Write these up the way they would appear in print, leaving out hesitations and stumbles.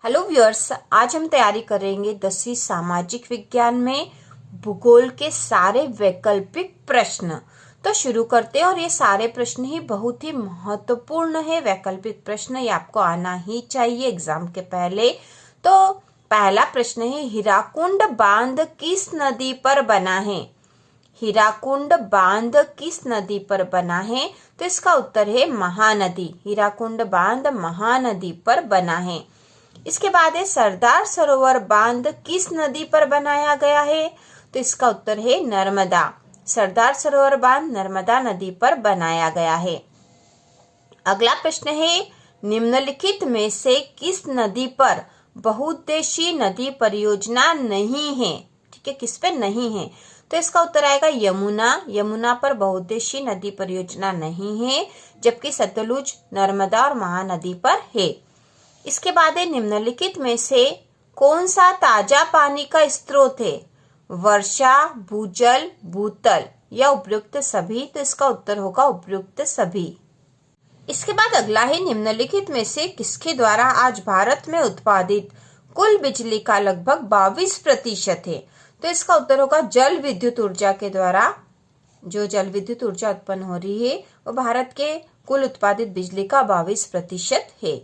Hello viewers, आज हम तैयारी करेंगे 10वीं सामाजिक विज्ञान में भूगोल के सारे वैकल्पिक प्रश्न। तो शुरू करते हैं और ये सारे प्रश्न ही बहुत ही महत्वपूर्ण है। वैकल्पिक प्रश्न ये आपको आना ही चाहिए एग्जाम के पहले। तो पहला प्रश्न है, हीराकुंड बांध किस नदी पर बना है? हीराकुंड बांध किस नदी पर बना है? तो इसका उत्तर है महानदी। हीराकुंड बांध महानदी पर बना है। इसके बाद है, सरदार सरोवर बांध किस नदी पर बनाया गया है? तो इसका उत्तर है नर्मदा। सरदार सरोवर बांध नर्मदा नदी पर बनाया गया है। अगला प्रश्न है, निम्नलिखित में से किस नदी पर बहुउद्देशीय नदी परियोजना नहीं है? ठीक है, किस पे नहीं है? तो इसका उत्तर आएगा यमुना। यमुना पर बहुउद्देशीय नदी परियोजना नहीं है, जबकि सतलुज, नर्मदा और महानदी पर है। इसके बाद है, निम्नलिखित में से कौन सा ताजा पानी का स्रोत है? वर्षा, भूजल, भूतल या उपयुक्त सभी? तो इसका उत्तर होगा उपयुक्त सभी। इसके बाद अगला है, निम्नलिखित में से किसके द्वारा आज भारत में उत्पादित कुल बिजली का लगभग 22% है? तो इसका उत्तर होगा जल विद्युत ऊर्जा के द्वारा। जो जल विद्युत ऊर्जा उत्पन्न हो रही है वो भारत के कुल उत्पादित बिजली का 22% है।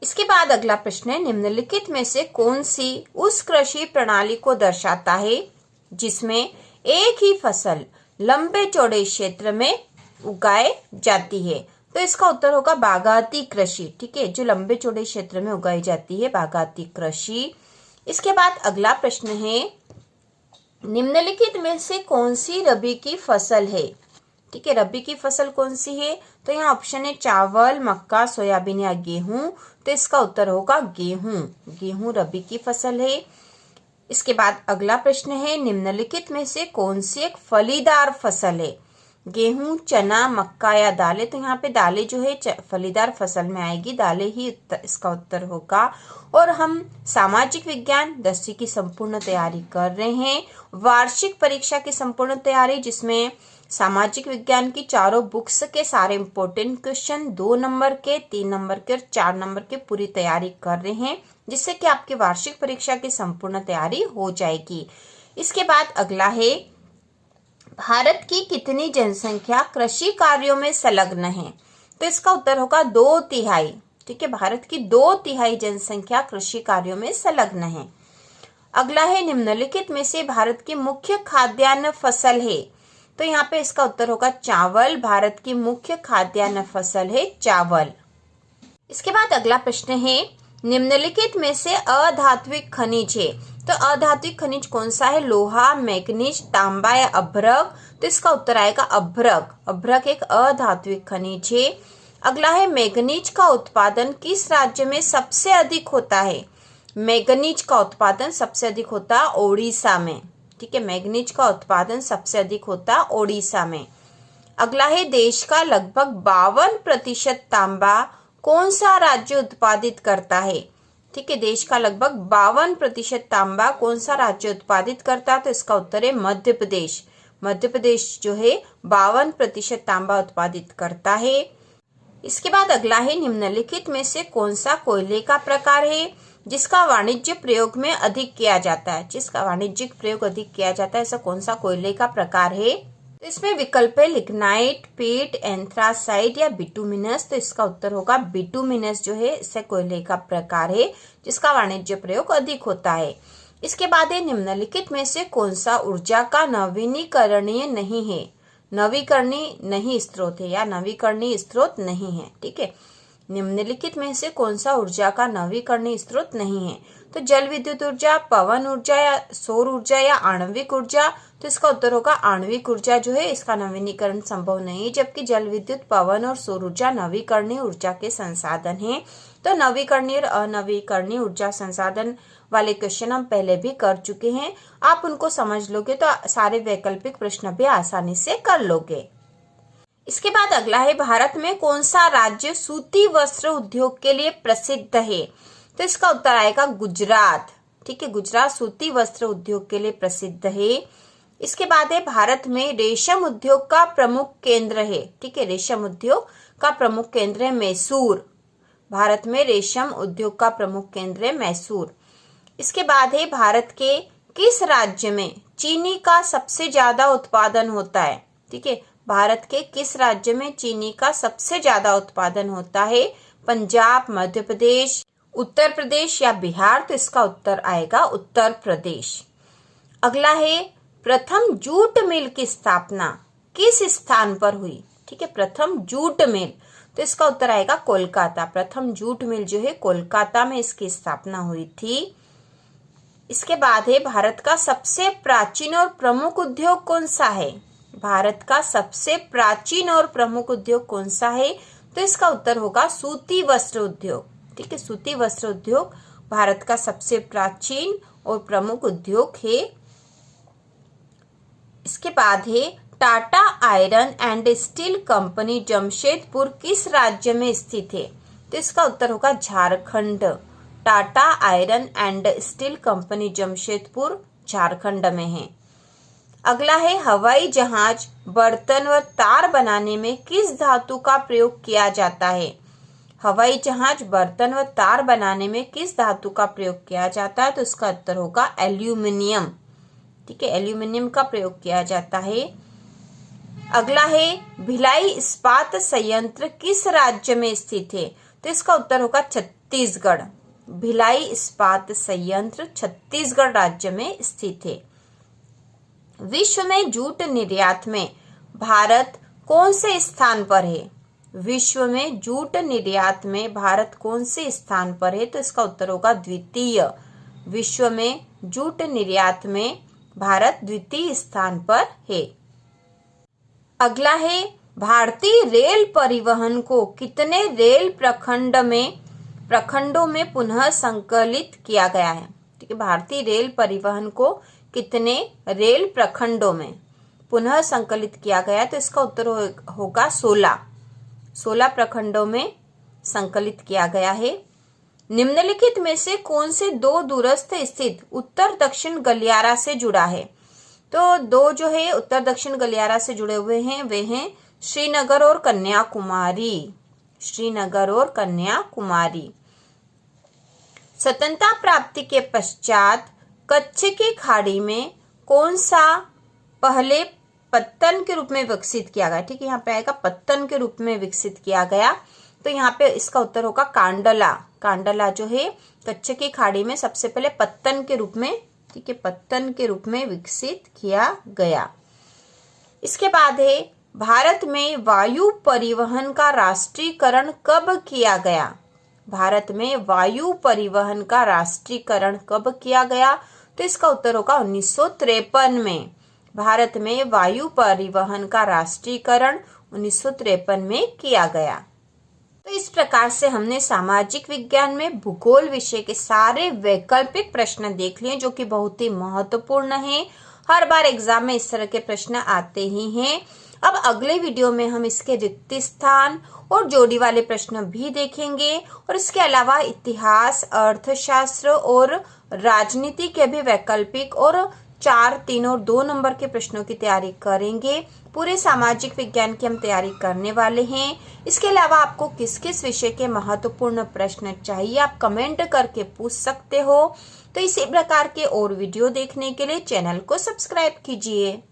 इसके बाद अगला प्रश्न है, निम्नलिखित में से कौन सी उस कृषि प्रणाली को दर्शाता है जिसमें एक ही फसल लंबे चौड़े क्षेत्र में उगाई जाती है? तो इसका उत्तर होगा बागाती कृषि। ठीक है, जो लंबे चौड़े क्षेत्र में उगाई जाती है, बागाती कृषि। इसके बाद अगला प्रश्न है, निम्नलिखित में से कौन सी रबी की फसल है? ठीक है, रबी की फसल कौन सी है? तो यहाँ ऑप्शन है चावल, मक्का, सोयाबीन या गेहूं। तो इसका उत्तर होगा गेहूं। गेहूं रबी की फसल है। इसके बाद अगला प्रश्न है, निम्नलिखित में से कौन सी एक फलीदार फसल है? गेहूं, चना, मक्का या दालें? तो यहाँ पे दालें जो है फलीदार फसल में आएगी, दालें ही इसका उत्तर होगा। और हम सामाजिक विज्ञान 10वीं की संपूर्ण तैयारी कर रहे हैं। वार्षिक परीक्षा की संपूर्ण तैयारी, जिसमें सामाजिक विज्ञान की चारों बुक्स के सारे इंपॉर्टेंट क्वेश्चन 2 नंबर के, 3 नंबर के और 4 नंबर के पूरी तैयारी कर रहे हैं, जिससे कि आपकी वार्षिक परीक्षा की संपूर्ण तैयारी हो जाएगी। इसके बाद अगला है, भारत की कितनी जनसंख्या कृषि कार्यों में संलग्न है? तो इसका उत्तर होगा 2/3। ठीक है, भारत की 2/3 जनसंख्या कृषि कार्यों में संलग्न है। अगला है, निम्नलिखित में से भारत की मुख्य खाद्यान्न फसल है? तो यहाँ पे इसका उत्तर होगा चावल। भारत की मुख्य खाद्यान्न फसल है चावल। इसके बाद अगला प्रश्न है, निम्नलिखित में से अधात्विक खनिज है? तो अधात्विक खनिज कौन सा है? लोहा, मैग्नीज, तांबा या अभ्रक? तो इसका उत्तर आएगा अभ्रक। अभ्रक एक अधात्विक खनिज है। अगला है, मैग्नीज का उत्पादन किस राज्य में सबसे अधिक होता है? मैग्नीज का उत्पादन सबसे अधिक होता है ओडिशा में। ठीक है, मैग्नीज का उत्पादन सबसे अधिक होता है ओडिशा में। अगला है, देश का लगभग 52% तांबा कौन सा राज्य उत्पादित करता है? ठीक है, देश का लगभग 52% तांबा कौन सा राज्य उत्पादित करता है? तो इसका उत्तर है मध्य प्रदेश। मध्य प्रदेश जो है 52% तांबा उत्पादित करता है। इसके बाद अगला है, निम्नलिखित में से कौन सा कोयले का प्रकार है जिसका वाणिज्य प्रयोग में अधिक किया जाता है? जिसका वाणिज्यिक प्रयोग अधिक किया जाता है, ऐसा कौन सा कोयले का प्रकार है? तो इसमें विकल्प है लिग्नाइट, पीट, एंथ्रासाइट या बिटुमिनस। तो इसका उत्तर होगा बिटुमिनस जो है इसे कोयले का प्रकार है जिसका वाणिज्य प्रयोग अधिक होता है। इसके बाद है, निम्नलिखित में से कौन सा ऊर्जा का नवीनीकरणीय नहीं है? नवीकरणीय नहीं स्रोत है या नवीकरणीय स्रोत नहीं है। ठीक है, निम्नलिखित में से कौन सा ऊर्जा का नवीकरणीय स्रोत नहीं है? तो जल विद्युत ऊर्जा, पवन ऊर्जा या सौर ऊर्जा या आणविक ऊर्जा? तो इसका उत्तर होगा आणविक ऊर्जा जो है इसका नवीनीकरण संभव नहीं, जबकि जल विद्युत, पवन और सौर ऊर्जा नवीकरणीय ऊर्जा के संसाधन हैं। तो नवीकरणीय और अनवीकरणीय ऊर्जा संसाधन वाले क्वेश्चन हम पहले भी कर चुके हैं। आप उनको समझ लोगे तो सारे वैकल्पिक प्रश्न भी आसानी से कर लोगे। इसके बाद अगला है, भारत में कौन सा राज्य सूती वस्त्र उद्योग के लिए प्रसिद्ध है? तो इसका उत्तर आएगा गुजरात। ठीक है, गुजरात सूती वस्त्र उद्योग के लिए प्रसिद्ध है। इसके बाद है, भारत में रेशम उद्योग का प्रमुख केंद्र है? ठीक है, रेशम उद्योग का प्रमुख केंद्र है मैसूर। भारत में रेशम उद्योग का प्रमुख केंद्र है मैसूर। इसके बाद है भारत के किस राज्य में चीनी का सबसे ज्यादा उत्पादन होता है? ठीक है, भारत के किस राज्य में चीनी का सबसे ज्यादा उत्पादन होता है? पंजाब, मध्य प्रदेश, उत्तर प्रदेश या बिहार? तो इसका उत्तर आएगा उत्तर प्रदेश। अगला है प्रथम जूट मिल की स्थापना किस स्थान पर हुई? ठीक है, प्रथम जूट मिल, तो इसका उत्तर आएगा कोलकाता। प्रथम जूट मिल जो है कोलकाता में इसकी स्थापना हुई थी। इसके बाद है भारत का सबसे प्राचीन और प्रमुख उद्योग कौन सा है? भारत का सबसे प्राचीन और प्रमुख उद्योग कौन सा है? तो इसका उत्तर होगा सूती वस्त्र उद्योग। ठीक है, सूती वस्त्र उद्योग भारत का सबसे प्राचीन और प्रमुख उद्योग है। इसके बाद है Tata iron and steel company Jamshedpur किस राज्य में स्थित है? तो इसका उत्तर होगा Jharkhand. Tata iron and steel company Jamshedpur Jharkhand में है। अगला है हवाई जहाज, बर्तन व तार बनाने में किस धातु का प्रयोग किया जाता है? हवाई जहाज, बर्तन व तार बनाने में किस धातु का प्रयोग किया जाता है? तो इसका उत्तर होगा एल्यूमिनियम। ठीक है, एल्यूमिनियम का प्रयोग किया जाता है। अगला है भिलाई इस्पात संयंत्र किस राज्य में स्थित है? तो इसका उत्तर होगा छत्तीसगढ़। भिलाई इस्पात संयंत्र छत्तीसगढ़ राज्य में स्थित है। विश्व में जूट निर्यात में भारत कौन से स्थान पर है? विश्व में जूट निर्यात में भारत कौन से स्थान पर है? तो इसका उत्तर होगा द्वितीय। विश्व में जूट निर्यात में भारत द्वितीय स्थान पर है। अगला है भारतीय रेल परिवहन को कितने रेल प्रखंडों में पुनः संकलित किया गया है? ठीक है, भारतीय रेल परिवहन को कितने रेल प्रखंडों में पुनः संकलित किया गया? तो इसका उत्तर होगा 16 प्रखंडों में संकलित किया गया है। निम्नलिखित में से कौन से दो दूरस्थ स्थित उत्तर दक्षिण गलियारा से जुड़ा है? तो दो जो है उत्तर दक्षिण गलियारा से जुड़े हुए हैं, वे हैं श्रीनगर और कन्याकुमारी। श्रीनगर और कन्याकुमारी। स्वतंत्रता प्राप्ति के पश्चात कच्छ की खाड़ी में कौन सा पहले पत्तन के रूप में विकसित किया गया? ठीक है, यहाँ पे आएगा पत्तन के रूप में विकसित किया गया। तो यहाँ पे इसका उत्तर होगा कांडला। कांडला जो है कच्छ की खाड़ी में सबसे पहले पत्तन के रूप में, ठीक है, पत्तन के रूप में विकसित किया गया। इसके बाद है भारत में वायु परिवहन का राष्ट्रीयकरण कब किया गया? भारत में वायु परिवहन का राष्ट्रीयकरण कब किया गया? तो इसका उत्तर होगा 1953 में। भारत में वायु परिवहन का राष्ट्रीयकरण 1953 में किया गया। तो इस प्रकार से हमने सामाजिक विज्ञान में भूगोल विषय के सारे वैकल्पिक प्रश्न देख लिए, जो कि बहुत ही महत्वपूर्ण है। हर बार एग्जाम में इस तरह के प्रश्न आते ही हैं। अब अगले वीडियो में हम इसके रिक्त स्थान और जोड़ी वाले प्रश्न भी देखेंगे, और इसके अलावा इतिहास, अर्थशास्त्र और राजनीति के भी वैकल्पिक और 4, 3 और 2 नंबर के प्रश्नों की तैयारी करेंगे। पूरे सामाजिक विज्ञान की हम तैयारी करने वाले हैं। इसके अलावा आपको किस किस विषय के महत्वपूर्ण प्रश्न चाहिए, आप कमेंट करके पूछ सकते हो। तो इसी प्रकार के और वीडियो देखने के लिए चैनल को सब्सक्राइब कीजिए।